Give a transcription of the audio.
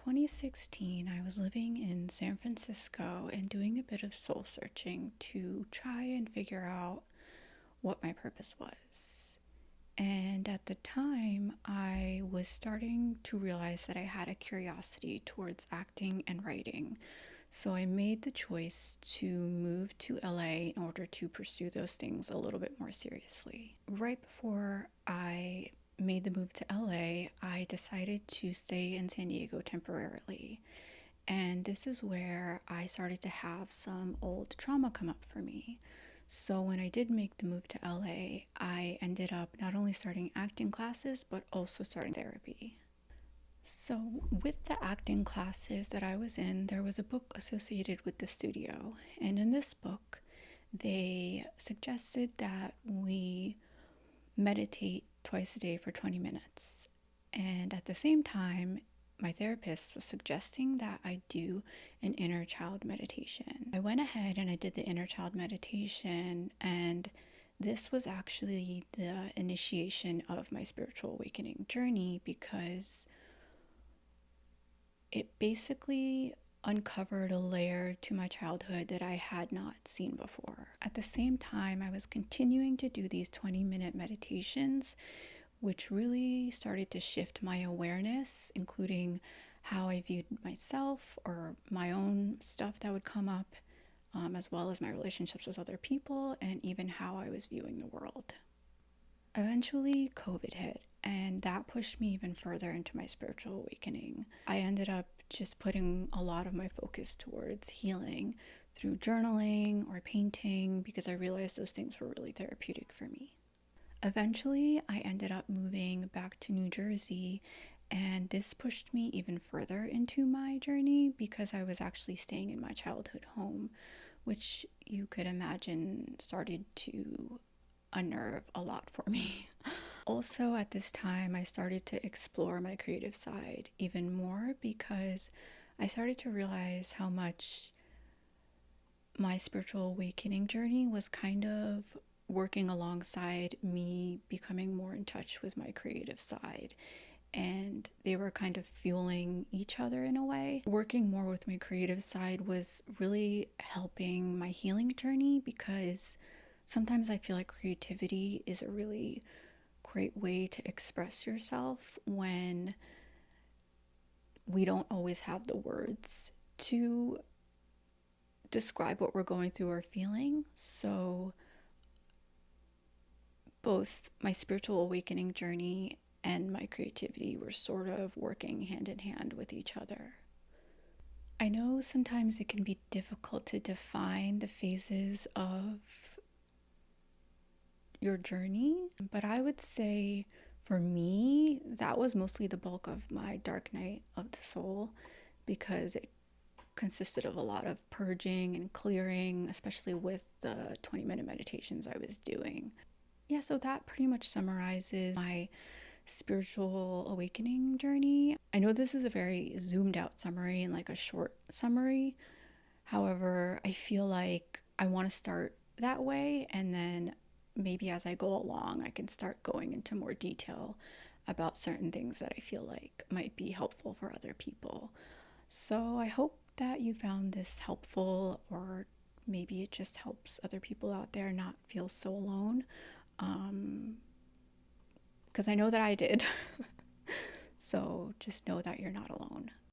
2016, I was living in San Francisco and doing a bit of soul searching to try and figure out what my purpose was. And at the time, I was starting to realize that I had a curiosity towards acting and writing. So I made the choice to move to LA in order to pursue those things a little bit more seriously. Right before I made the move to LA, I decided to stay in San Diego temporarily. And this is where I started to have some old trauma come up for me. So when I did make the move to LA, I ended up not only starting acting classes, but also starting therapy. So, with the acting classes that I was in, there was a book associated with the studio. And in this book, they suggested that we meditate twice a day for 20 minutes. And at the same time, my therapist was suggesting that I do an inner child meditation. I went ahead and I did the inner child meditation, and this was actually the initiation of my spiritual awakening journey because it basically uncovered a layer to my childhood that I had not seen before. At the same time, I was continuing to do these 20-minute meditations, which really started to shift my awareness, including how I viewed myself or my own stuff that would come up, as well as my relationships with other people, and even how I was viewing the world. Eventually, COVID hit, and that pushed me even further into my spiritual awakening. I ended up just putting a lot of my focus towards healing through journaling or painting because I realized those things were really therapeutic for me. Eventually, I ended up moving back to New Jersey, and this pushed me even further into my journey because I was actually staying in my childhood home, which you could imagine started to unnerve a lot for me. Also, at this time, I started to explore my creative side even more because I started to realize how much my spiritual awakening journey was kind of working alongside me becoming more in touch with my creative side. And they were kind of fueling each other in a way. Working more with my creative side was really helping my healing journey because sometimes I feel like creativity is a really great way to express yourself when we don't always have the words to describe what we're going through or feeling. So, both my spiritual awakening journey and my creativity were sort of working hand in hand with each other. I know sometimes it can be difficult to define the phases of your journey, but I would say for me, that was mostly the bulk of my dark night of the soul because it consisted of a lot of purging and clearing, especially with the 20-minute meditations I was doing. Yeah, so that pretty much summarizes my spiritual awakening journey. I know this is a very zoomed out summary and like a short summary. However, I feel like I want to start that way, and then maybe as I go along, I can start going into more detail about certain things that I feel like might be helpful for other people. So I hope that you found this helpful, or maybe it just helps other people out there not feel so alone. Because I know that I did. So just know that you're not alone.